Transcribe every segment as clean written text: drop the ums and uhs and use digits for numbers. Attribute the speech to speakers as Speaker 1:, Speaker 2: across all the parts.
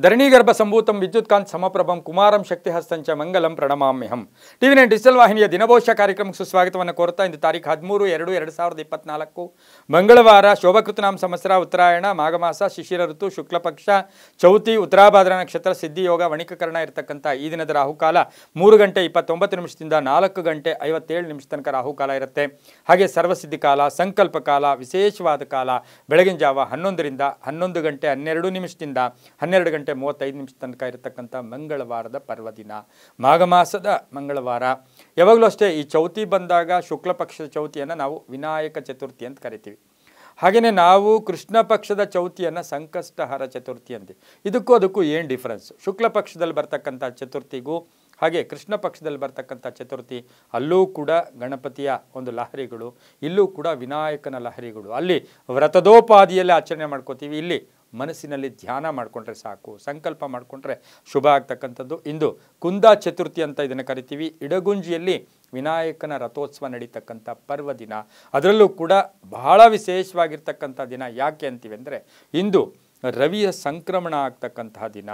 Speaker 1: ಧರಣೀಗರ್ಭ ಸಂಭೂತಂ ವಿದ್ಯುತ್ಕಾಂತ್ ಸಮಪ್ರಭಂ ಕುಮಾರಂ ಶಕ್ತಿಹಸ್ತಂಚ ಮಂಗಲಂ ಪ್ರಣಮಾಮ್ಯಹಂ. ಟಿವಿ9 digital ವಾಹಿನಿಯ ದಿನಭವಿಷ್ಯ ಕಾರ್ಯಕ್ರಮಕ್ಕೆ ಸುಸ್ವಾಗತವನ್ನು ಕೋರುತ್ತಾ ಇಂದು ತಾರೀಖು 13/2/2024 ಮಂಗಳವಾರ ಶೋಭಕೃತನಾಮ ಸಂವತ್ಸರ ಉತ್ತರಾಯಣ ಮಾಘಮಾಸ ಶಿಶಿರ ಋತು ಶುಕ್ಲ ಪಕ್ಷ ಚೌತಿ ಉತ್ತರಾಭಾದ್ರ ನಕ್ಷತ್ರ ಸಿದ್ಧಿಯೋಗ ವಣಿಕಕರಣ ಇರತಕ್ಕಂಥ ಈ ದಿನದ ರಾಹುಕಾಲ 3 ಗಂಟೆ 29 ನಿಮಿಷದಿಂದ 4 ಗಂಟೆ 57 ನಿಮಿಷ ತನಕ ರಾಹುಕಾಲ ಇರುತ್ತೆ. ಹಾಗೆ ಸರ್ವಸಿದ್ಧಿ ಕಾಲ ಸಂಕಲ್ಪ ಕಾಲ ವಿಶೇಷವಾದ ಕಾಲ ಬೆಳಗಿನ ಜಾವ 11ರಿಂದ 11 ಗಂಟೆ 12 ನಿಮಿಷದಿಂದ 12 ಗಂಟೆ 35 ನಿಮಿಷ ತನಕ ಇರತಕ್ಕಂಥ ಮಂಗಳವಾರದ ಪರ್ವದಿನ ಮಾಘ ಮಾಸದ ಮಂಗಳವಾರ. ಯಾವಾಗಲೂ ಅಷ್ಟೇ ಈ ಚೌತಿ ಬಂದಾಗ ಶುಕ್ಲ ಪಕ್ಷದ ಚೌತಿಯನ್ನು ನಾವು ವಿನಾಯಕ ಚತುರ್ಥಿ ಅಂತ ಕರಿತೀವಿ. ಹಾಗೆಯೇ ನಾವು ಕೃಷ್ಣ ಪಕ್ಷದ ಚೌತಿಯನ್ನು ಸಂಕಷ್ಟಹರ ಚತುರ್ಥಿ ಅಂತೀವಿ. ಅದಕ್ಕೂ ಏನು ಡಿಫ್ರೆನ್ಸ್? ಶುಕ್ಲ ಪಕ್ಷದಲ್ಲಿ ಬರ್ತಕ್ಕಂಥ ಚತುರ್ಥಿಗೂ ಹಾಗೆ ಕೃಷ್ಣ ಪಕ್ಷದಲ್ಲಿ ಬರ್ತಕ್ಕಂಥ ಚತುರ್ಥಿ ಅಲ್ಲೂ ಕೂಡ ಗಣಪತಿಯ ಒಂದು ಲಹರಿಗಳು, ಇಲ್ಲೂ ಕೂಡ ವಿನಾಯಕನ ಲಹರಿಗಳು. ಅಲ್ಲಿ ವ್ರತದೋಪಾದಿಯಲ್ಲಿ ಆಚರಣೆ ಮಾಡ್ಕೋತೀವಿ, ಇಲ್ಲಿ ಮನಸ್ಸಿನಲ್ಲಿ ಧ್ಯಾನ ಮಾಡಿಕೊಂಡ್ರೆ ಸಾಕು, ಸಂಕಲ್ಪ ಮಾಡಿಕೊಂಡ್ರೆ ಶುಭ ಆಗ್ತಕ್ಕಂಥದ್ದು. ಇಂದು ಕುಂದ ಚತುರ್ಥಿ ಅಂತ ಇದನ್ನು ಕರಿತೀವಿ. ಇಡಗುಂಜಿಯಲ್ಲಿ ವಿನಾಯಕನ ರಥೋತ್ಸವ ನಡೀತಕ್ಕಂಥ ಪರ್ವದಿನ, ಅದರಲ್ಲೂ ಕೂಡ ಬಹಳ ವಿಶೇಷವಾಗಿರ್ತಕ್ಕಂಥ ದಿನ. ಯಾಕೆ ಅಂತೀವಿ ಅಂದರೆ ಇಂದು ರವಿಯ ಸಂಕ್ರಮಣ ಆಗ್ತಕ್ಕಂತಹ ದಿನ.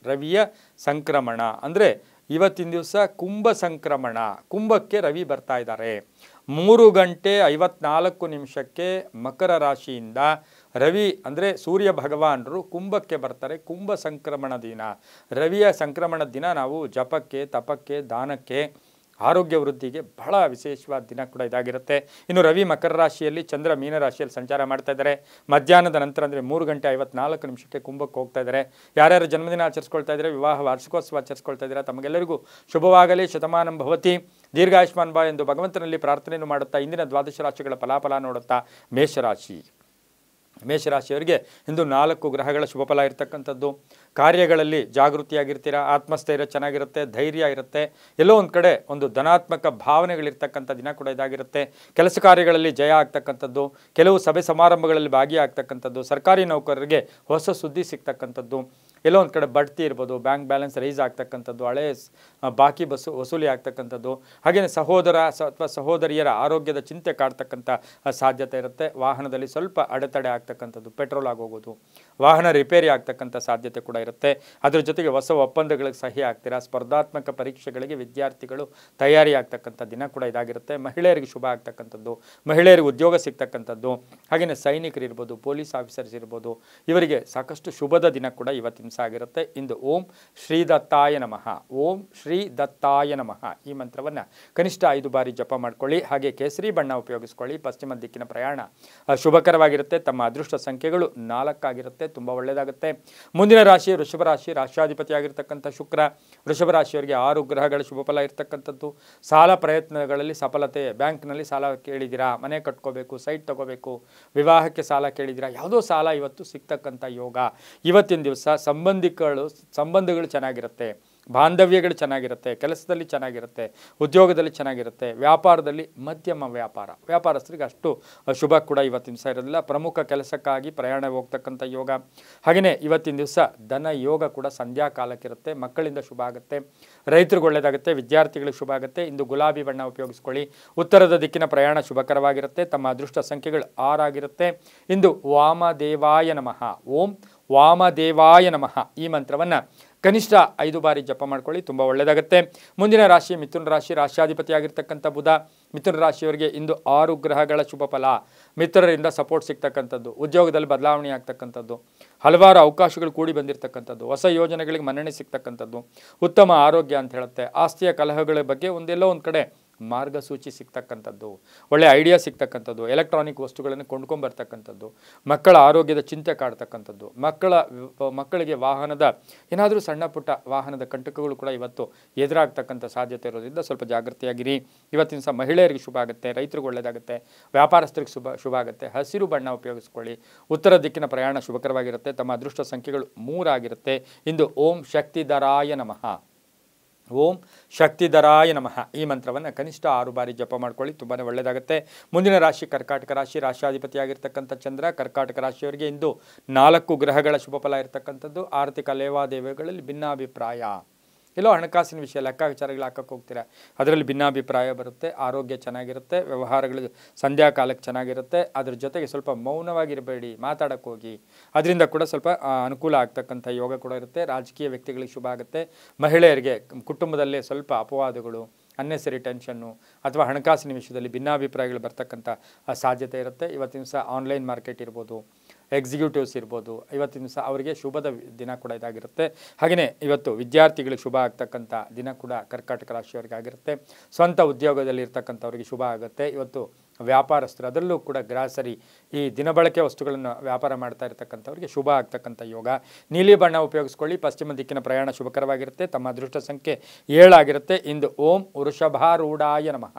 Speaker 1: ರವಿಯ ಸಂಕ್ರಮಣ ಅಂದರೆ ಇವತ್ತಿನ ದಿವಸ ಕುಂಭ ಸಂಕ್ರಮಣ, ಕುಂಭಕ್ಕೆ ರವಿ ಬರ್ತಾ ಇದ್ದಾರೆ. 3 ಗಂಟೆ 54 ನಿಮಿಷಕ್ಕೆ ಮಕರ ರಾಶಿಯಿಂದ ರವಿ ಅಂದರೆ ಸೂರ್ಯ ಭಗವಾನರು ಕುಂಭಕ್ಕೆ ಬರ್ತಾರೆ. ಕುಂಭ ಸಂಕ್ರಮಣ ದಿನ, ರವಿಯ ಸಂಕ್ರಮಣದ ದಿನ ನಾವು ಜಪಕ್ಕೆ, ತಪಕ್ಕೆ, ದಾನಕ್ಕೆ, ಆರೋಗ್ಯ ವೃದ್ಧಿಗೆ ಬಹಳ ವಿಶೇಷವಾದ ದಿನ ಕೂಡ ಇದಾಗಿರುತ್ತೆ. ಇನ್ನು ರವಿ ಮಕರ ರಾಶಿಯಲ್ಲಿ, ಚಂದ್ರ ಮೀನ ರಾಶಿಯಲ್ಲಿ ಸಂಚಾರ ಮಾಡ್ತಾ ಇದ್ದಾರೆ. ಮಧ್ಯಾಹ್ನದ ನಂತರ ಅಂದರೆ 3 ಗಂಟೆ 54 ನಿಮಿಷಕ್ಕೆ ಕುಂಭಕ್ಕೆ ಹೋಗ್ತಾ ಇದ್ದಾರೆ. ಯಾರ್ಯಾರು ಜನ್ಮದಿನ ಆಚರಿಸ್ಕೊಳ್ತಾ ಇದ್ದಾರೆ, ವಿವಾಹ ವಾರ್ಷಿಕೋತ್ಸವ ಆಚರಿಸ್ಕೊಳ್ತಾ ಇದ್ದಾರೆ, ತಮಗೆಲ್ಲರಿಗೂ ಶುಭವಾಗಲಿ, ಶತಮಾನಂ ಭವತಿ, ದೀರ್ಘಾಯುಷ್ಮಾನ್ ಬಾ ಎಂದು ಭಗವಂತನಲ್ಲಿ ಪ್ರಾರ್ಥನೆಯನ್ನು ಮಾಡುತ್ತಾ ಇಂದಿನ ದ್ವಾದಶ ರಾಶಿಗಳ ಫಲಾಫಲ ನೋಡುತ್ತಾ ಮೇಷರಾಶಿಯವರಿಗೆ ಇಂದು 4 ಗ್ರಹಗಳ ಶುಭ ಫಲ ಇರತಕ್ಕಂಥದ್ದು. ಕಾರ್ಯಗಳಲ್ಲಿ ಜಾಗೃತಿಯಾಗಿರ್ತೀರ, ಆತ್ಮಸ್ಥೈರ್ಯ ಚೆನ್ನಾಗಿರುತ್ತೆ, ಧೈರ್ಯ ಇರುತ್ತೆ, ಎಲ್ಲೋ ಒಂದು ಕಡೆ ಒಂದು ಧನಾತ್ಮಕ ಭಾವನೆಗಳಿರ್ತಕ್ಕಂಥ ದಿನ ಕೂಡ ಇದಾಗಿರುತ್ತೆ. ಕೆಲಸ ಕಾರ್ಯಗಳಲ್ಲಿ ಜಯ ಆಗ್ತಕ್ಕಂಥದ್ದು, ಕೆಲವು ಸಭೆ ಸಮಾರಂಭಗಳಲ್ಲಿ ಭಾಗಿಯಾಗ್ತಕ್ಕಂಥದ್ದು, ಸರ್ಕಾರಿ ನೌಕರರಿಗೆ ಹೊಸ ಸುದ್ದಿ ಸಿಗ್ತಕ್ಕಂಥದ್ದು, ಎಲ್ಲೋ ಒಂದು ಕಡೆ ಬಡ್ತಿ ಇರ್ಬೋದು, ಬ್ಯಾಂಕ್ ಬ್ಯಾಲೆನ್ಸ್ ರೈಸ್ ಆಗ್ತಕ್ಕಂಥದ್ದು, ಹಳೆ ಬಾಕಿ ವಸೂಲಿ ಆಗ್ತಕ್ಕಂಥದ್ದು. ಹಾಗೆಯೇ ಸಹೋದರ ಅಥವಾ ಸಹೋದರಿಯರ ಆರೋಗ್ಯದ ಚಿಂತೆ ಕಾಡ್ತಕ್ಕಂಥ ಸಾಧ್ಯತೆ ಇರುತ್ತೆ. ವಾಹನದಲ್ಲಿ ಸ್ವಲ್ಪ ಅಡೆತಡೆ ಆಗ್ತಕ್ಕಂಥದ್ದು, ಪೆಟ್ರೋಲ್ ಆಗೋಗೋದು, ವಾಹನ ರಿಪೇರಿ ಆಗ್ತಕ್ಕಂಥ ಸಾಧ್ಯತೆ ಕೂಡ ಇರುತ್ತೆ. ಅದರ ಜೊತೆಗೆ ಹೊಸ ಒಪ್ಪಂದಗಳಿಗೆ ಸಹಿ ಆಗ್ತೀರಾ. ಸ್ಪರ್ಧಾತ್ಮಕ ಪರೀಕ್ಷೆಗಳಿಗೆ ವಿದ್ಯಾರ್ಥಿಗಳು ತಯಾರಿ ಆಗ್ತಕ್ಕಂಥ ದಿನ ಕೂಡ ಇದಾಗಿರುತ್ತೆ. ಮಹಿಳೆಯರಿಗೆ ಶುಭ ಆಗ್ತಕ್ಕಂಥದ್ದು, ಮಹಿಳೆಯರಿಗೆ ಉದ್ಯೋಗ ಸಿಗ್ತಕ್ಕಂಥದ್ದು, ಹಾಗೆಯೇ ಸೈನಿಕರು ಇರ್ಬೋದು, ಪೊಲೀಸ್ ಆಫೀಸರ್ಸ್ ಇರ್ಬೋದು, ಇವರಿಗೆ ಸಾಕಷ್ಟು ಶುಭದ ದಿನ ಕೂಡ ಇವತ್ತಿನ ಆಗಿರುತ್ತೆ. ಇಂದು ಓಂ ಶ್ರೀ ದತ್ತಾಯ ನಮಃ, ಓಂ ಶ್ರೀ ದತ್ತಾಯ ನಮಃ ಈ ಮಂತ್ರವನ್ನು ಕನಿಷ್ಠ 5 ಬಾರಿ ಜಪ ಮಾಡ್ಕೊಳ್ಳಿ. ಹಾಗೆ ಕೇಸರಿ ಬಣ್ಣ ಉಪಯೋಗಿಸ್ಕೊಳ್ಳಿ. ಪಶ್ಚಿಮ ದಿಕ್ಕಿನ ಪ್ರಯಾಣ ಶುಭಕರವಾಗಿರುತ್ತೆ. ತಮ್ಮ ಅದೃಷ್ಟ ಸಂಖ್ಯೆಗಳು 4 ಆಗಿರುತ್ತೆ, ತುಂಬ ಒಳ್ಳೆಯದಾಗುತ್ತೆ. ಮುಂದಿನ ರಾಶಿ ವೃಷಭ ರಾಶಿ, ರಾಷ್ಟ್ರಾಧಿಪತಿ ಆಗಿರ್ತಕ್ಕಂಥ ಶುಕ್ರ. ವೃಷಭ ರಾಶಿಯವರಿಗೆ 6 ಗ್ರಹಗಳ ಶುಭ ಫಲ ಇರ್ತಕ್ಕಂಥದ್ದು. ಸಾಲ ಪ್ರಯತ್ನಗಳಲ್ಲಿ ಸಫಲತೆ. ಬ್ಯಾಂಕ್ನಲ್ಲಿ ಸಾಲ ಕೇಳಿದ್ದೀರಾ, ಮನೆ ಕಟ್ಕೋಬೇಕು, ಸೈಟ್ ತಗೋಬೇಕು, ವಿವಾಹಕ್ಕೆ ಸಾಲ ಕೇಳಿದ್ದೀರಾ, ಯಾವುದೋ ಸಾಲ ಇವತ್ತು ಸಿಗ್ತಕ್ಕಂಥ ಯೋಗ. ಇವತ್ತಿನ ದಿವಸ ಸಂಬಂಧಗಳು ಚೆನ್ನಾಗಿರುತ್ತೆ, ಬಾಂಧವ್ಯಗಳು ಚೆನ್ನಾಗಿರುತ್ತೆ, ಕೆಲಸದಲ್ಲಿ ಚೆನ್ನಾಗಿರುತ್ತೆ, ಉದ್ಯೋಗದಲ್ಲಿ ಚೆನ್ನಾಗಿರುತ್ತೆ, ವ್ಯಾಪಾರದಲ್ಲಿ ಮಧ್ಯಮ ವ್ಯಾಪಾರಸ್ಥರಿಗೆ ಅಷ್ಟು ಶುಭ ಕೂಡ ಇವತ್ತಿನ ದಿವಸ ಇರೋದಿಲ್ಲ. ಪ್ರಮುಖ ಕೆಲಸಕ್ಕಾಗಿ ಪ್ರಯಾಣ ಹೋಗ್ತಕ್ಕಂಥ ಯೋಗ. ಹಾಗೆಯೇ ಇವತ್ತಿನ ದಿವಸ ಧನ ಯೋಗ ಕೂಡ ಸಂಧ್ಯಾ ಕಾಲಕ್ಕಿರುತ್ತೆ. ಮಕ್ಕಳಿಂದ ಶುಭ ಆಗುತ್ತೆ, ರೈತರಿಗೆ ಒಳ್ಳೆಯದಾಗುತ್ತೆ, ವಿದ್ಯಾರ್ಥಿಗಳಿಗೆ ಶುಭ ಆಗುತ್ತೆ. ಇಂದು ಗುಲಾಬಿ ಬಣ್ಣ ಉಪಯೋಗಿಸ್ಕೊಳ್ಳಿ. ಉತ್ತರದ ದಿಕ್ಕಿನ ಪ್ರಯಾಣ ಶುಭಕರವಾಗಿರುತ್ತೆ. ತಮ್ಮ ಅದೃಷ್ಟ ಸಂಖ್ಯೆಗಳು 6 ಆಗಿರುತ್ತೆ. ಇಂದು ವಾಮದೇವಾಯ ನಮಃ, ಓಂ ವಾಮದೇವಾಯ ನಮಃ ಈ ಮಂತ್ರವನ್ನು ಕನಿಷ್ಠ 5 ಬಾರಿ ಜಪ ಮಾಡ್ಕೊಳ್ಳಿ, ತುಂಬ ಒಳ್ಳೆಯದಾಗುತ್ತೆ. ಮುಂದಿನ ರಾಶಿ ಮಿಥುನ ರಾಶಿ, ರಾಷ್ಟ್ರಾಧಿಪತಿ ಆಗಿರ್ತಕ್ಕಂಥ ಬುಧ. ಮಿಥುನ ರಾಶಿಯವರಿಗೆ ಇಂದು 6 ಗ್ರಹಗಳ ಶುಭ ಫಲ. ಮಿತ್ರರಿಂದ ಸಪೋರ್ಟ್ ಸಿಗ್ತಕ್ಕಂಥದ್ದು, ಉದ್ಯೋಗದಲ್ಲಿ ಬದಲಾವಣೆ ಆಗ್ತಕ್ಕಂಥದ್ದು, ಹಲವಾರು ಅವಕಾಶಗಳು ಕೂಡಿ ಬಂದಿರತಕ್ಕಂಥದ್ದು, ಹೊಸ ಯೋಜನೆಗಳಿಗೆ ಮನ್ನಣೆ ಸಿಗ್ತಕ್ಕಂಥದ್ದು, ಉತ್ತಮ ಆರೋಗ್ಯ ಅಂತ ಹೇಳುತ್ತೆ. ಆಸ್ತಿಯ ಕಲಹಗಳ ಬಗ್ಗೆ ಒಂದೆಲ್ಲೋ ಒಂದು ಕಡೆ ಮಾರ್ಗಸೂಚಿ ಸಿಗ್ತಕ್ಕಂಥದ್ದು, ಒಳ್ಳೆಯ ಐಡಿಯಾ ಸಿಗ್ತಕ್ಕಂಥದ್ದು, ಎಲೆಕ್ಟ್ರಾನಿಕ್ ವಸ್ತುಗಳನ್ನು ಕೊಂಡ್ಕೊಂಬರ್ತಕ್ಕಂಥದ್ದು, ಮಕ್ಕಳ ಆರೋಗ್ಯದ ಚಿಂತೆ ಕಾಡ್ತಕ್ಕಂಥದ್ದು, ಮಕ್ಕಳಿಗೆ ವಾಹನದ ಏನಾದರೂ ಸಣ್ಣ ಪುಟ್ಟ ವಾಹನದ ಕಂಟಕಗಳು ಕೂಡ ಇವತ್ತು ಎದುರಾಗ್ತಕ್ಕಂಥ ಸಾಧ್ಯತೆ ಇರೋದ್ರಿಂದ ಸ್ವಲ್ಪ ಜಾಗೃತಿಯಾಗಿರಿ. ಇವತ್ತಿನ ಸಹ ಮಹಿಳೆಯರಿಗೆ ಶುಭ ಆಗುತ್ತೆ, ರೈತರಿಗೆ ಒಳ್ಳೆಯದಾಗುತ್ತೆ, ವ್ಯಾಪಾರಸ್ಥರಿಗೆ ಶುಭ ಆಗುತ್ತೆ. ಹಸಿರು ಬಣ್ಣ ಉಪಯೋಗಿಸ್ಕೊಳ್ಳಿ. ಉತ್ತರ ದಿಕ್ಕಿನ ಪ್ರಯಾಣ ಶುಭಕರವಾಗಿರುತ್ತೆ. ತಮ್ಮ ಅದೃಷ್ಟ ಸಂಖ್ಯೆಗಳು 3 ಆಗಿರುತ್ತೆ. ಇಂದು ಓಂ ಶಕ್ತಿಧರಾಯ ನಮಃ, ಓಂ ಶಕ್ತಿಧರಾಯ ನಮಃ ಈ ಮಂತ್ರವನ್ನು ಕನಿಷ್ಠ 6 ಬಾರಿ ಜಪ ಮಾಡ್ಕೊಳ್ಳಿ, ತುಂಬಾ ಒಳ್ಳೆಯದಾಗುತ್ತೆ. ಮುಂದಿನ ರಾಶಿ ಕರ್ಕಾಟಕ ರಾಶಿ, ರಾಷ್ಟ್ರಾಧಿಪತಿಯಾಗಿರ್ತಕ್ಕಂಥ ಚಂದ್ರ. ಕರ್ಕಾಟಕ ರಾಶಿಯವರಿಗೆ ಇಂದು 4 ಗ್ರಹಗಳ ಶುಭ ಫಲ ಇರತಕ್ಕಂಥದ್ದು. ಆರ್ಥಿಕ ಲೇವಾದೇವಿಗಳಲ್ಲಿ ಭಿನ್ನಾಭಿಪ್ರಾಯ. ಎಲ್ಲೋ ಹಣಕಾಸಿನ ವಿಷಯ ಲೆಕ್ಕಾಚಾರಗಳು ಹಾಕಕ್ಕೆ ಹೋಗ್ತೀರಾ, ಅದರಲ್ಲಿ ಭಿನ್ನಾಭಿಪ್ರಾಯ ಬರುತ್ತೆ. ಆರೋಗ್ಯ ಚೆನ್ನಾಗಿರುತ್ತೆ, ವ್ಯವಹಾರಗಳು ಸಂಧ್ಯಾ ಕಾಲಕ್ಕೆ ಚೆನ್ನಾಗಿರುತ್ತೆ. ಅದ್ರ ಜೊತೆಗೆ ಸ್ವಲ್ಪ ಮೌನವಾಗಿರಬೇಡಿ, ಮಾತಾಡಕ್ಕೆ ಹೋಗಿ, ಅದರಿಂದ ಕೂಡ ಸ್ವಲ್ಪ ಅನುಕೂಲ ಆಗ್ತಕ್ಕಂಥ ಯೋಗ ಕೂಡ ಇರುತ್ತೆ. ರಾಜಕೀಯ ವ್ಯಕ್ತಿಗಳಿಗೆ ಶುಭ ಆಗುತ್ತೆ. ಮಹಿಳೆಯರಿಗೆ ಕುಟುಂಬದಲ್ಲೇ ಸ್ವಲ್ಪ ಅಪವಾದಗಳು, ಅನ್ನೆಸರಿ ಟೆನ್ಷನ್ನು ಅಥವಾ ಹಣಕಾಸಿನ ವಿಷಯದಲ್ಲಿ ಭಿನ್ನಾಭಿಪ್ರಾಯಗಳು ಬರ್ತಕ್ಕಂಥ ಸಾಧ್ಯತೆ ಇರುತ್ತೆ. ಇವತ್ತಿನ ದಿವಸ ಆನ್ಲೈನ್ ಮಾರ್ಕೆಟ್ ಇರ್ಬೋದು, ಎಕ್ಸಿಕ್ಯೂಟಿವ್ಸ್ ಇರ್ಬೋದು, ಇವತ್ತಿನ ದಿವಸ ಅವರಿಗೆ ಶುಭದ ದಿನ ಕೂಡ ಇದಾಗಿರುತ್ತೆ. ಹಾಗೆಯೇ ಇವತ್ತು ವಿದ್ಯಾರ್ಥಿಗಳಿಗೆ ಶುಭ ಆಗ್ತಕ್ಕಂಥ ದಿನ ಕೂಡ ಕರ್ಕಾಟಕ ರಾಶಿಯವರಿಗೆ ಆಗಿರುತ್ತೆ. ಸ್ವಂತ ಉದ್ಯೋಗದಲ್ಲಿ ಇರ್ತಕ್ಕಂಥವ್ರಿಗೆ ಶುಭ ಆಗುತ್ತೆ. ಇವತ್ತು ವ್ಯಾಪಾರಸ್ಥರು, ಅದರಲ್ಲೂ ಕೂಡ ಗ್ರಾಸರಿ, ಈ ದಿನಬಳಕೆ ವಸ್ತುಗಳನ್ನು ವ್ಯಾಪಾರ ಮಾಡ್ತಾ ಇರ್ತಕ್ಕಂಥವ್ರಿಗೆ ಶುಭ ಆಗ್ತಕ್ಕಂಥ ಯೋಗ. ನೀಲಿ ಬಣ್ಣ ಉಪಯೋಗಿಸ್ಕೊಳ್ಳಿ. ಪಶ್ಚಿಮ ದಿಕ್ಕಿನ ಪ್ರಯಾಣ ಶುಭಕರವಾಗಿರುತ್ತೆ. ತಮ್ಮ ಅದೃಷ್ಟ ಸಂಖ್ಯೆ 7 ಆಗಿರುತ್ತೆ. ಇಂದು ಓಂ ವೃಷಭಾರೂಢಾಯ ನಮಃ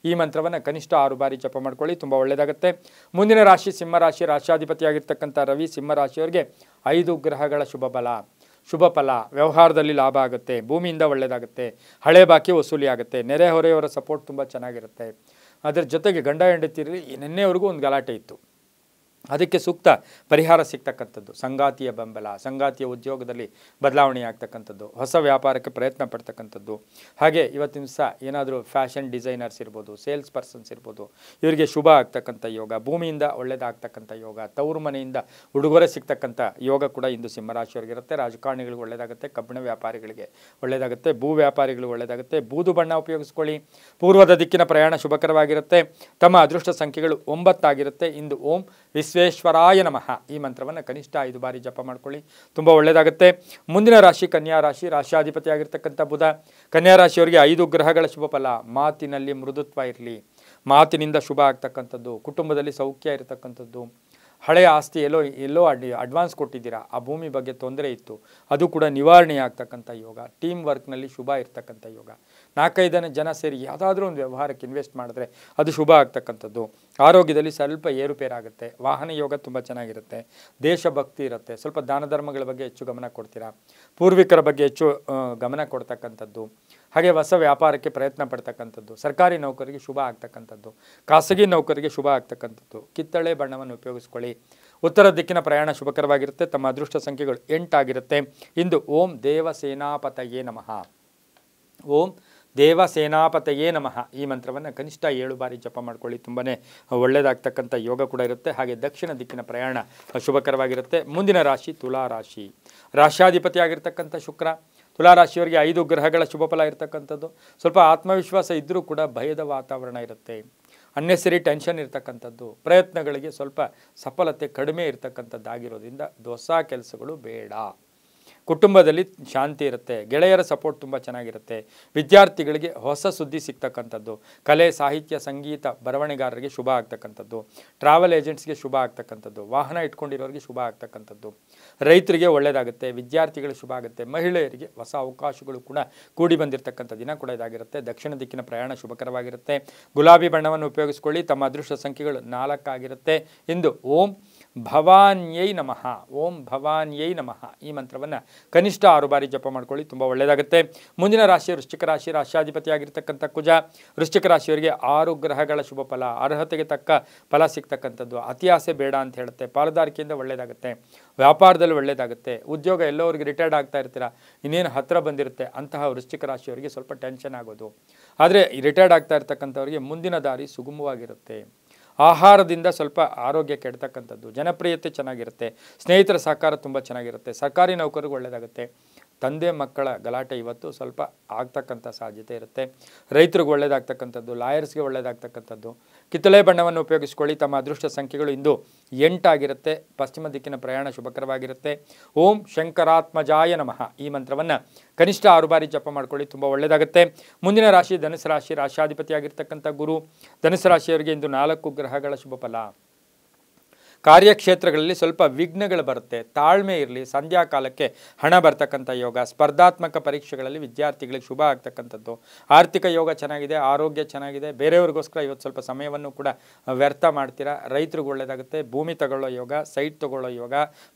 Speaker 1: ಈ ಮಂತ್ರವನ್ನು ಕನಿಷ್ಠ 6 ಬಾರಿ ಜಪ ಮಾಡ್ಕೊಳ್ಳಿ, ತುಂಬ ಒಳ್ಳೆಯದಾಗುತ್ತೆ. ಮುಂದಿನ ರಾಶಿ ಸಿಂಹರಾಶಿ. ರಾಶಾಧಿಪತಿಯಾಗಿರ್ತಕ್ಕಂಥ ರವಿ ಸಿಂಹರಾಶಿಯವರಿಗೆ 5 ಗ್ರಹಗಳ ಶುಭ ಫಲ. ವ್ಯವಹಾರದಲ್ಲಿ ಲಾಭ ಆಗುತ್ತೆ, ಭೂಮಿಯಿಂದ ಒಳ್ಳೆಯದಾಗುತ್ತೆ, ಹಳೆ ಬಾಕಿ ವಸೂಲಿ ಆಗುತ್ತೆ, ನೆರೆಹೊರೆಯವರ ಸಪೋರ್ಟ್ ತುಂಬ ಚೆನ್ನಾಗಿರುತ್ತೆ. ಅದರ ಜೊತೆಗೆ ಗಂಡ ಹೆಂಡತಿರಲ್ಲಿ ನಿನ್ನೆವರೆಗೂ ಒಂದು ಗಲಾಟೆ ಇತ್ತು, ಅದಕ್ಕೆ ಸೂಕ್ತ ಪರಿಹಾರ ಸಿಗ್ತಕ್ಕಂಥದ್ದು. ಸಂಗಾತಿಯ ಬೆಂಬಲ, ಸಂಗಾತಿಯ ಉದ್ಯೋಗದಲ್ಲಿ ಬದಲಾವಣೆ ಆಗ್ತಕ್ಕಂಥದ್ದು, ಹೊಸ ವ್ಯಾಪಾರಕ್ಕೆ ಪ್ರಯತ್ನ ಪಡ್ತಕ್ಕಂಥದ್ದು. ಹಾಗೆ ಇವತ್ತಿನ ದಿವಸ ಏನಾದರೂ ಫ್ಯಾಷನ್ ಡಿಸೈನರ್ಸ್ ಇರ್ಬೋದು, ಸೇಲ್ಸ್ ಪರ್ಸನ್ಸ್ ಇರ್ಬೋದು, ಇವರಿಗೆ ಶುಭ ಆಗ್ತಕ್ಕಂಥ ಯೋಗ. ಭೂಮಿಯಿಂದ ಒಳ್ಳೆಯದಾಗ್ತಕ್ಕಂಥ ಯೋಗ, ತವರು ಮನೆಯಿಂದ ಉಡುಗೊರೆ ಸಿಗ್ತಕ್ಕಂಥ ಯೋಗ ಕೂಡ ಇಂದು ಸಿಂಹರಾಶಿಯವರಿಗಿರುತ್ತೆ. ರಾಜಕಾರಣಿಗಳಿಗೆ ಒಳ್ಳೆಯದಾಗುತ್ತೆ, ಕಬ್ಬಿಣ ವ್ಯಾಪಾರಿಗಳಿಗೆ ಒಳ್ಳೆಯದಾಗುತ್ತೆ, ಭೂ ವ್ಯಾಪಾರಿಗಳಿಗೆ ಒಳ್ಳೆಯದಾಗುತ್ತೆ. ಬೂದು ಬಣ್ಣ ಉಪಯೋಗಿಸ್ಕೊಳ್ಳಿ. ಪೂರ್ವದ ದಿಕ್ಕಿನ ಪ್ರಯಾಣ ಶುಭಕರವಾಗಿರುತ್ತೆ. ತಮ್ಮ ಅದೃಷ್ಟ ಸಂಖ್ಯೆಗಳು 9 ಆಗಿರುತ್ತೆ. ಇಂದು ಓಂ ವಿಶ್ವೇಶ್ವರಾಯ ನಮಃ ಈ ಮಂತ್ರವನ್ನು ಕನಿಷ್ಠ 5 ಬಾರಿ ಜಪ ಮಾಡ್ಕೊಳ್ಳಿ, ತುಂಬ ಒಳ್ಳೆಯದಾಗುತ್ತೆ. ಮುಂದಿನ ರಾಶಿ ಕನ್ಯಾ ರಾಶಿ. ರಾಶಿಯಾಧಿಪತಿಯಾಗಿರ್ತಕ್ಕಂಥ ಬುಧ. ಕನ್ಯಾ ರಾಶಿಯವರಿಗೆ 5 ಗ್ರಹಗಳ ಶುಭ ಫಲ. ಮಾತಿನಲ್ಲಿ ಮೃದುತ್ವ ಇರಲಿ, ಮಾತಿನಿಂದ ಶುಭ ಆಗ್ತಕ್ಕಂಥದ್ದು. ಕುಟುಂಬದಲ್ಲಿ ಸೌಖ್ಯ ಇರತಕ್ಕಂಥದ್ದು. ಹಳೆಯ ಆಸ್ತಿ ಎಲ್ಲೋ ಅಡ್ವಾನ್ಸ್ ಕೊಟ್ಟಿದ್ದೀರಾ, ಆ ಭೂಮಿ ಬಗ್ಗೆ ತೊಂದರೆ ಇತ್ತು, ಅದು ಕೂಡ ನಿವಾರಣೆ ಆಗ್ತಕ್ಕಂಥ ಯೋಗ. ಟೀಮ್ ವರ್ಕ್ನಲ್ಲಿ ಶುಭ ಇರ್ತಕ್ಕಂಥ ಯೋಗ. 4-5 ಜನ ಸೇರಿ ಯಾವುದಾದ್ರೂ ಒಂದು ವ್ಯವಹಾರಕ್ಕೆ ಇನ್ವೆಸ್ಟ್ ಮಾಡಿದ್ರೆ ಅದು ಶುಭ ಆಗ್ತಕ್ಕಂಥದ್ದು. ಆರೋಗ್ಯದಲ್ಲಿ ಸ್ವಲ್ಪ ಏರುಪೇರಾಗುತ್ತೆ. ವಾಹನ ಯೋಗ ತುಂಬ ಚೆನ್ನಾಗಿರುತ್ತೆ. ದೇಶಭಕ್ತಿ ಇರುತ್ತೆ. ಸ್ವಲ್ಪ ದಾನ ಧರ್ಮಗಳ ಬಗ್ಗೆ ಹೆಚ್ಚು ಗಮನ ಕೊಡ್ತೀರಾ. ಪೂರ್ವಿಕರ ಬಗ್ಗೆ ಹೆಚ್ಚು ಗಮನ ಕೊಡ್ತಕ್ಕಂಥದ್ದು. ಹಾಗೆ ಹೊಸ ವ್ಯಾಪಾರಕ್ಕೆ ಪ್ರಯತ್ನ ಪಡ್ತಕ್ಕಂಥದ್ದು. ಸರ್ಕಾರಿ ನೌಕರಿಗೆ ಶುಭ ಆಗ್ತಕ್ಕಂಥದ್ದು. ಖಾಸಗಿ ನೌಕರಿಗೆ ಶುಭ ಆಗ್ತಕ್ಕಂಥದ್ದು. ಕಿತ್ತಳೆ ಬಣ್ಣವನ್ನು ಉಪಯೋಗಿಸ್ಕೊಳ್ಳಿ. ಉತ್ತರ ದಿಕ್ಕಿನ ಪ್ರಯಾಣ ಶುಭಕರವಾಗಿರುತ್ತೆ. ತಮ್ಮ ಅದೃಷ್ಟ ಸಂಖ್ಯೆಗಳು 8 ಆಗಿರುತ್ತೆ. ಇಂದು ಓಂ ದೇವಸೇನಾಪತಯೇ ನಮಃ. ಓಂ ದೇವಸೇನಾಪತಯೇ ನಮಃ ಈ ಮಂತ್ರವನ್ನು ಕನಿಷ್ಠ 7 ಬಾರಿ ಜಪ ಮಾಡ್ಕೊಳ್ಳಿ, ತುಂಬಾ ಒಳ್ಳೆಯದಾಗ್ತಕ್ಕಂಥ ಯೋಗ ಕೂಡ ಇರುತ್ತೆ. ಹಾಗೆ ದಕ್ಷಿಣ ದಿಕ್ಕಿನ ಪ್ರಯಾಣ ಶುಭಕರವಾಗಿರುತ್ತೆ. ಮುಂದಿನ ರಾಶಿ ತುಲಾ ರಾಶಿ. ರಾಶ್ಯಾಧಿಪತಿಯಾಗಿರ್ತಕ್ಕಂಥ ಶುಕ್ರ. ತುಲಾರಾಶಿಯವರಿಗೆ 5 ಗ್ರಹಗಳ ಶುಭ ಫಲ ಇರತಕ್ಕಂಥದ್ದು. ಸ್ವಲ್ಪ ಆತ್ಮವಿಶ್ವಾಸ ಇದ್ದರೂ ಕೂಡ ಭಯದ ವಾತಾವರಣ ಇರುತ್ತೆ. ಅನ್ನೆಸರಿ ಟೆನ್ಷನ್ ಇರ್ತಕ್ಕಂಥದ್ದು. ಪ್ರಯತ್ನಗಳಿಗೆ ಸ್ವಲ್ಪ ಸಫಲತೆ ಕಡಿಮೆ ಇರತಕ್ಕಂಥದ್ದಾಗಿರೋದ್ರಿಂದ ಹೊಸ ಕೆಲಸಗಳು ಬೇಡ. ಕುಟುಂಬದಲ್ಲಿ ಶಾಂತಿ ಇರುತ್ತೆ. ಗೆಳೆಯರ ಸಪೋರ್ಟ್ ತುಂಬ ಚೆನ್ನಾಗಿರುತ್ತೆ. ವಿದ್ಯಾರ್ಥಿಗಳಿಗೆ ಹೊಸ ಸುದ್ದಿ ಸಿಗ್ತಕ್ಕಂಥದ್ದು. ಕಲೆ, ಸಾಹಿತ್ಯ, ಸಂಗೀತ, ಬರವಣಿಗಾರರಿಗೆ ಶುಭ ಆಗ್ತಕ್ಕಂಥದ್ದು. ಟ್ರಾವೆಲ್ ಏಜೆಂಟ್ಸ್ಗೆ ಶುಭ ಆಗ್ತಕ್ಕಂಥದ್ದು. ವಾಹನ ಇಟ್ಕೊಂಡಿರೋರಿಗೆ ಶುಭ ಆಗ್ತಕ್ಕಂಥದ್ದು. ರೈತರಿಗೆ ಒಳ್ಳೆಯದಾಗುತ್ತೆ. ವಿದ್ಯಾರ್ಥಿಗಳಿಗೆ ಶುಭ ಆಗುತ್ತೆ. ಮಹಿಳೆಯರಿಗೆ ಹೊಸ ಅವಕಾಶಗಳು ಕೂಡ ಕೂಡಿ ಬಂದಿರತಕ್ಕಂಥ ದಿನ ಕೂಡ ಇದಾಗಿರುತ್ತೆ. ದಕ್ಷಿಣ ದಿಕ್ಕಿನ ಪ್ರಯಾಣ ಶುಭಕರವಾಗಿರುತ್ತೆ. ಗುಲಾಬಿ ಬಣ್ಣವನ್ನು ಉಪಯೋಗಿಸ್ಕೊಳ್ಳಿ. ತಮ್ಮ ಅದೃಷ್ಟ ಸಂಖ್ಯೆಗಳು 4 ಆಗಿರುತ್ತೆ. ಇಂದು ಓಂ ಭವಾನ್ಯೈ ನಮಃ. ಓಂ ಭವಾನ್ಯೈ ನಮಃ ಈ ಮಂತ್ರವನ್ನು ಕನಿಷ್ಠ 6 ಬಾರಿ ಜಪ ಮಾಡ್ಕೊಳ್ಳಿ, ತುಂಬ ಒಳ್ಳೆಯದಾಗುತ್ತೆ. ಮುಂದಿನ ರಾಶಿ ವೃಶ್ಚಿಕ ರಾಶಿ. ರಾಶ್ಯಾಧಿಪತಿಯಾಗಿರ್ತಕ್ಕಂಥ ಕುಜ. ವೃಶ್ಚಿಕ ರಾಶಿಯವರಿಗೆ 6 ಗ್ರಹಗಳ ಶುಭ ಫಲ. ಅರ್ಹತೆಗೆ ತಕ್ಕ ಫಲ ಸಿಗ್ತಕ್ಕಂಥದ್ದು. ಅತಿ ಆಸೆ ಬೇಡ ಅಂತ ಹೇಳುತ್ತೆ. ಪಾಲುದಾರಿಕೆಯಿಂದ ಒಳ್ಳೆಯದಾಗುತ್ತೆ. ವ್ಯಾಪಾರದಲ್ಲಿ ಒಳ್ಳೆಯದಾಗುತ್ತೆ. ಉದ್ಯೋಗ ಎಲ್ಲವರಿಗೆ ರಿಟೈರ್ಡ್ ಆಗ್ತಾ ಇರ್ತೀರಾ, ಇನ್ನೇನು ಹತ್ತಿರ ಬಂದಿರುತ್ತೆ. ಅಂತಹ ವೃಶ್ಚಿಕ ರಾಶಿಯವರಿಗೆ ಸ್ವಲ್ಪ ಟೆನ್ಷನ್ ಆಗೋದು. ಆದರೆ ರಿಟೈರ್ಡ್ ಆಗ್ತಾ ಇರ್ತಕ್ಕಂಥವ್ರಿಗೆ ಮುಂದಿನ ದಾರಿ ಸುಗಮವಾಗಿರುತ್ತೆ. ಆಹಾರದಿಂದ ಸ್ವಲ್ಪ ಆರೋಗ್ಯ ಕೆಡ್ತಕ್ಕಂಥದ್ದು. ಜನಪ್ರಿಯತೆ ಚೆನ್ನಾಗಿರುತ್ತೆ. ಸ್ನೇಹಿತರ ಸಹಕಾರ ತುಂಬ ಚೆನ್ನಾಗಿರುತ್ತೆ. ಸರ್ಕಾರಿ ನೌಕರಿಗೆ ಒಳ್ಳೆಯದಾಗುತ್ತೆ. ತಂದೆ ಮಕ್ಕಳ ಗಲಾಟೆ ಇವತ್ತು ಸ್ವಲ್ಪ ಆಗ್ತಕ್ಕಂಥ ಸಾಧ್ಯತೆ ಇರುತ್ತೆ. ರೈತರಿಗೆ ಒಳ್ಳೆಯದಾಗ್ತಕ್ಕಂಥದ್ದು. ಲಾಯರ್ಸ್ಗೆ ಒಳ್ಳೆಯದಾಗ್ತಕ್ಕಂಥದ್ದು. ಕಿತ್ತಳೆ ಬಣ್ಣವನ್ನು ಉಪಯೋಗಿಸ್ಕೊಳ್ಳಿ. ತಮ್ಮ ಅದೃಷ್ಟ ಸಂಖ್ಯೆಗಳು ಇಂದು 8 ಆಗಿರುತ್ತೆ. ಪಶ್ಚಿಮ ದಿಕ್ಕಿನ ಪ್ರಯಾಣ ಶುಭಕರವಾಗಿರುತ್ತೆ. ಓಂ ಶಂಕರಾತ್ಮಜಾಯ ನಮಃ ಈ ಮಂತ್ರವನ್ನು ಕನಿಷ್ಠ 6 ಬಾರಿ ಜಪ ಮಾಡ್ಕೊಳ್ಳಿ, ತುಂಬ ಒಳ್ಳೆಯದಾಗುತ್ತೆ. ಮುಂದಿನ ರಾಶಿ ಧನುಸು ರಾಶಿ. ರಾಶಾಧಿಪತಿಯಾಗಿರ್ತಕ್ಕಂಥ ಗುರು. ಧನುಸು ರಾಶಿಯವರಿಗೆ ಇಂದು 4 ಗ್ರಹಗಳ ಶುಭ ಫಲ. ಕಾರ್ಯಕ್ಷೇತ್ರಗಳಲ್ಲಿ ಸ್ವಲ್ಪ ವಿಘ್ನಗಳು ಬರುತ್ತೆ. ತಾಳ್ಮೆ ಇರಲಿ. ಸಂಧ್ಯಾ ಕಾಲಕ್ಕೆ ಹಣ ಬರ್ತಕ್ಕಂಥ ಯೋಗ. ಸ್ಪರ್ಧಾತ್ಮಕ ಪರೀಕ್ಷೆಗಳಲ್ಲಿ ವಿದ್ಯಾರ್ಥಿಗಳಿಗೆ ಶುಭ ಆಗ್ತಕ್ಕಂಥದ್ದು. ಆರ್ಥಿಕ ಯೋಗ ಚೆನ್ನಾಗಿದೆ. ಆರೋಗ್ಯ ಚೆನ್ನಾಗಿದೆ. ಬೇರೆಯವ್ರಿಗೋಸ್ಕರ ಇವತ್ತು ಸ್ವಲ್ಪ ಸಮಯವನ್ನು ಕೂಡ ವ್ಯರ್ಥ ಮಾಡ್ತೀರಾ. ರೈತರಿಗೆ ಒಳ್ಳೆಯದಾಗುತ್ತೆ. ಭೂಮಿ ತಗೊಳ್ಳೋ ಯೋಗ, ಸೈಟ್ ತಗೊಳ್ಳೋ ಯೋಗ,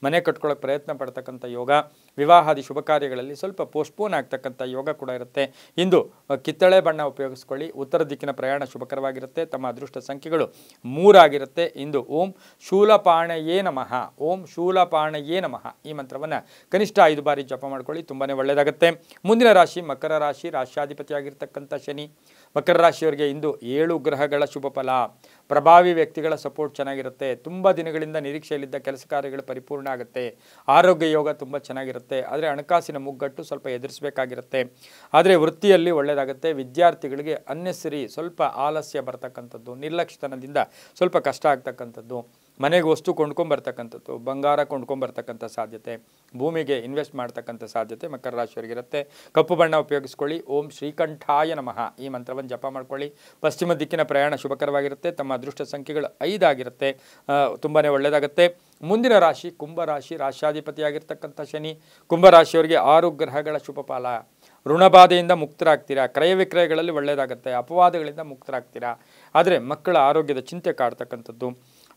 Speaker 1: ಮನೆ ಕಟ್ಕೊಳ್ಳೋಕೆ ಪ್ರಯತ್ನ ಪಡ್ತಕ್ಕಂಥ ಯೋಗ. ವಿವಾಹಾದಿ ಶುಭ ಕಾರ್ಯಗಳಲ್ಲಿ ಸ್ವಲ್ಪ ಪೋಸ್ಟ್ಪೋನ್ ಆಗ್ತಕ್ಕಂಥ ಯೋಗ ಕೂಡ ಇರುತ್ತೆ. ಇಂದು ಕಿತ್ತಳೆ ಬಣ್ಣ ಉಪಯೋಗಿಸ್ಕೊಳ್ಳಿ. ಉತ್ತರ ದಿಕ್ಕಿನ ಪ್ರಯಾಣ ಶುಭಕರವಾಗಿರುತ್ತೆ. ತಮ್ಮ ಅದೃಷ್ಟ ಸಂಖ್ಯೆಗಳು 3 ಆಗಿರುತ್ತೆ. ಇಂದು ಓಂ ಶೂಲಪಾಣಯೇ ನಮಃ, ಓಂ ಶೂಲಪಾಣಯೇ ನಮಃ ಈ ಮಂತ್ರವನ್ನು ಕನಿಷ್ಠ 5 ಬಾರಿ ಜಪ ಮಾಡ್ಕೊಳ್ಳಿ, ತುಂಬಾ ಒಳ್ಳೆಯದಾಗುತ್ತೆ. ಮುಂದಿನ ರಾಶಿ ಮಕರ ರಾಶಿ, ರಾಶ್ಯಾಧಿಪತಿಯಾಗಿರ್ತಕ್ಕಂಥ ಶನಿ. ಮಕರ ರಾಶಿಯವರಿಗೆ ಇಂದು 7 ಗ್ರಹಗಳ ಶುಭ ಫಲ. ಪ್ರಭಾವಿ ವ್ಯಕ್ತಿಗಳ ಸಪೋರ್ಟ್ ಚೆನ್ನಾಗಿರುತ್ತೆ. ತುಂಬ ದಿನಗಳಿಂದ ನಿರೀಕ್ಷೆಯಲ್ಲಿದ್ದ ಕೆಲಸ ಕಾರ್ಯಗಳು ಪರಿಪೂರ್ಣ ಆಗುತ್ತೆ. ಆರೋಗ್ಯ ಯೋಗ ತುಂಬ ಚೆನ್ನಾಗಿರುತ್ತೆ. ಆದರೆ ಹಣಕಾಸಿನ ಮುಗ್ಗಟ್ಟು ಸ್ವಲ್ಪ ಎದುರಿಸಬೇಕಾಗಿರುತ್ತೆ. ಆದರೆ ವೃತ್ತಿಯಲ್ಲಿ ಒಳ್ಳೆಯದಾಗುತ್ತೆ. ವಿದ್ಯಾರ್ಥಿಗಳಿಗೆ ಅನ್ನೆಸರಿ ಸ್ವಲ್ಪ ಆಲಸ್ಯ ಬರ್ತಕ್ಕಂಥದ್ದು, ನಿರ್ಲಕ್ಷ್ಯತನದಿಂದ ಸ್ವಲ್ಪ ಕಷ್ಟ ಆಗ್ತಕ್ಕಂಥದ್ದು, ಮನೆಗೆ ವಸ್ತು ಕೊಂಡ್ಕೊಂಬರ್ತಕ್ಕಂಥದ್ದು, ಬಂಗಾರ ಕೊಂಡ್ಕೊಂಬರ್ತಕ್ಕಂಥ ಸಾಧ್ಯತೆ, ಭೂಮಿಗೆ ಇನ್ವೆಸ್ಟ್ ಮಾಡ್ತಕ್ಕಂಥ ಸಾಧ್ಯತೆ ಮಕರ ರಾಶಿಯವರಿಗಿರುತ್ತೆ. ಕಪ್ಪು ಬಣ್ಣ ಉಪಯೋಗಿಸ್ಕೊಳ್ಳಿ. ಓಂ ಶ್ರೀಕಂಠಾಯ ನಮಃ ಈ ಮಂತ್ರವನ್ನು ಜಪ ಮಾಡ್ಕೊಳ್ಳಿ. ಪಶ್ಚಿಮ ದಿಕ್ಕಿನ ಪ್ರಯಾಣ ಶುಭಕರವಾಗಿರುತ್ತೆ. ತಮ್ಮ ಅದೃಷ್ಟ ಸಂಖ್ಯೆಗಳು 5 ಆಗಿರುತ್ತೆ. ತುಂಬಾ ಒಳ್ಳೆಯದಾಗುತ್ತೆ. ಮುಂದಿನ ರಾಶಿ ಕುಂಭರಾಶಿ, ರಾಶ್ಯಾಧಿಪತಿಯಾಗಿರ್ತಕ್ಕಂಥ ಶನಿ. ಕುಂಭರಾಶಿಯವರಿಗೆ 6 ಗ್ರಹಗಳ ಶುಭ ಫಲ. ಋಣಬಾಧೆಯಿಂದ ಮುಕ್ತರಾಗ್ತೀರಾ. ಕ್ರಯ ವಿಕ್ರಯಗಳಲ್ಲಿ ಒಳ್ಳೆಯದಾಗುತ್ತೆ. ಅಪವಾದಗಳಿಂದ ಮುಕ್ತರಾಗ್ತೀರಾ. ಆದರೆ ಮಕ್ಕಳ ಆರೋಗ್ಯದ ಚಿಂತೆ ಕಾಡ್ತಕ್ಕಂಥದ್ದು,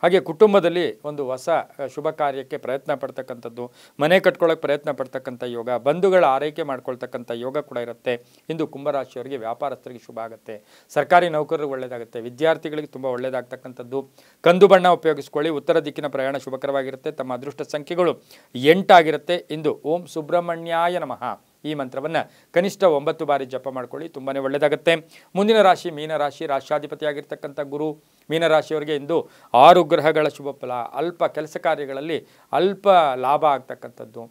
Speaker 1: ಹಾಗೆ ಕುಟುಂಬದಲ್ಲಿ ಒಂದು ಹೊಸ ಶುಭ ಕಾರ್ಯಕ್ಕೆ ಪ್ರಯತ್ನ ಪಡ್ತಕ್ಕಂಥದ್ದು, ಮನೆ ಕಟ್ಕೊಳ್ಳೋಕೆ ಪ್ರಯತ್ನ ಪಡ್ತಕ್ಕಂಥ ಯೋಗ, ಬಂಧುಗಳ ಆರೈಕೆ ಮಾಡ್ಕೊಳ್ತಕ್ಕಂಥ ಯೋಗ ಕೂಡ ಇರುತ್ತೆ. ಇಂದು ಕುಂಭರಾಶಿಯವರಿಗೆ ವ್ಯಾಪಾರಸ್ಥರಿಗೆ ಶುಭ ಆಗುತ್ತೆ. ಸರ್ಕಾರಿ ನೌಕರರಿಗೆ ಒಳ್ಳೆಯದಾಗುತ್ತೆ. ವಿದ್ಯಾರ್ಥಿಗಳಿಗೆ ತುಂಬ ಒಳ್ಳೆಯದಾಗ್ತಕ್ಕಂಥದ್ದು. ಕಂದು ಬಣ್ಣ ಉಪಯೋಗಿಸ್ಕೊಳ್ಳಿ. ಉತ್ತರ ದಿಕ್ಕಿನ ಪ್ರಯಾಣ ಶುಭಕರವಾಗಿರುತ್ತೆ. ತಮ್ಮ ಅದೃಷ್ಟ ಸಂಖ್ಯೆಗಳು 8 ಆಗಿರುತ್ತೆ. ಇಂದು ಓಂ ಸುಬ್ರಹ್ಮಣ್ಯಾಯ ನಮಃ ಈ ಮಂತ್ರವನ್ನು ಕನಿಷ್ಠ 9 ಬಾರಿ ಜಪ ಮಾಡ್ಕೊಳ್ಳಿ, ತುಂಬಾ ಒಳ್ಳೆಯದಾಗುತ್ತೆ. ಮುಂದಿನ ರಾಶಿ ಮೀನರಾಶಿ, ರಾಶ್ಯಾಧಿಪತಿಯಾಗಿರ್ತಕ್ಕಂಥ ಗುರು. ಮೀನರಾಶಿಯವರಿಗೆ ಇಂದು 6 ಗ್ರಹಗಳ ಶುಭ ಫಲ. ಅಲ್ಪ ಕೆಲಸ ಕಾರ್ಯಗಳಲ್ಲಿ ಅಲ್ಪ ಲಾಭ ಆಗ್ತಕ್ಕಂಥದ್ದು,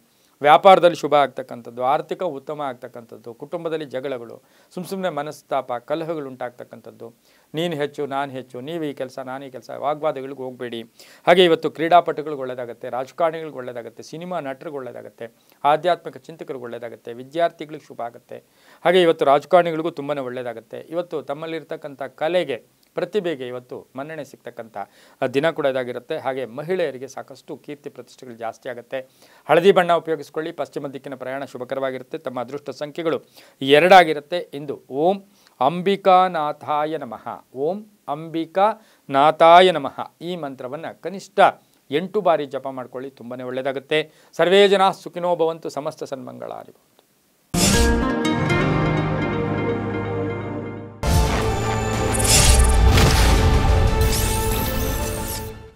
Speaker 1: ವ್ಯಾಪಾರದಲ್ಲಿ ಶುಭ ಆಗ್ತಕ್ಕಂಥದ್ದು, ಆರ್ಥಿಕ ಉತ್ತಮ ಆಗ್ತಕ್ಕಂಥದ್ದು, ಕುಟುಂಬದಲ್ಲಿ ಜಗಳಗಳು, ಸುಮ್ಮನೆ ಮನಸ್ತಾಪ ಕಲಹಗಳು ಉಂಟಾಗ್ತಕ್ಕಂಥದ್ದು, ನೀನು ಹೆಚ್ಚು ನಾನು ಹೆಚ್ಚು, ನೀವು ಈ ಕೆಲಸ ನಾನು ಈ ಕೆಲಸ, ವಾಗ್ವಾದಗಳಿಗೆ ಹೋಗಬೇಡಿ. ಹಾಗೆ ಇವತ್ತು ಕ್ರೀಡಾಪಟುಗಳಿಗೆ ಒಳ್ಳೆಯದಾಗುತ್ತೆ, ರಾಜಕಾರಣಿಗಳಿಗೆ ಒಳ್ಳೆಯದಾಗುತ್ತೆ, ಸಿನಿಮಾ ನಟರಿಗೆ ಒಳ್ಳೆಯದಾಗುತ್ತೆ, ಆಧ್ಯಾತ್ಮಿಕ ಚಿಂತಕರಿಗೆ ಒಳ್ಳೆಯದಾಗುತ್ತೆ, ವಿದ್ಯಾರ್ಥಿಗಳಿಗೆ ಶುಭ ಆಗುತ್ತೆ. ಹಾಗೆ ಇವತ್ತು ರಾಜಕಾರಣಿಗಳಿಗೂ ತುಂಬಾ ಒಳ್ಳೆಯದಾಗುತ್ತೆ. ಇವತ್ತು ತಮ್ಮಲ್ಲಿರ್ತಕ್ಕಂಥ ಕಲೆಗೆ ಪ್ರತಿಭೆಗೆ ಇವತ್ತು ಮನ್ನಣೆ ಸಿಗ್ತಕ್ಕಂಥ ದಿನ ಕೂಡ ಇದಾಗಿರುತ್ತೆ. ಹಾಗೆ ಮಹಿಳೆಯರಿಗೆ ಸಾಕಷ್ಟು ಕೀರ್ತಿ ಪ್ರತಿಷ್ಠೆಗಳು ಜಾಸ್ತಿ ಆಗುತ್ತೆ. ಹಳದಿ ಬಣ್ಣ ಉಪಯೋಗಿಸ್ಕೊಳ್ಳಿ. ಪಶ್ಚಿಮ ದಿಕ್ಕಿನ ಪ್ರಯಾಣ ಶುಭಕರವಾಗಿರುತ್ತೆ. ತಮ್ಮ ಅದೃಷ್ಟ ಸಂಖ್ಯೆಗಳು 2 ಆಗಿರುತ್ತೆ. ಇಂದು ಓಂ ಅಂಬಿಕಾನಾಥಾಯ ನಮಃ, ಓಂ ಅಂಬಿಕಾನಾಥಾಯ ನಮಃ ಈ ಮಂತ್ರವನ್ನು ಕನಿಷ್ಠ 8 ಬಾರಿ ಜಪ ಮಾಡ್ಕೊಳ್ಳಿ, ತುಂಬಾ ಒಳ್ಳೆಯದಾಗುತ್ತೆ. ಸರ್ವೇ ಜನ ಸುಖಿನೋ ಭವಂತು, ಸಮಸ್ತ ಸನ್ಮಂಗಳಾರಿಭವಂತು.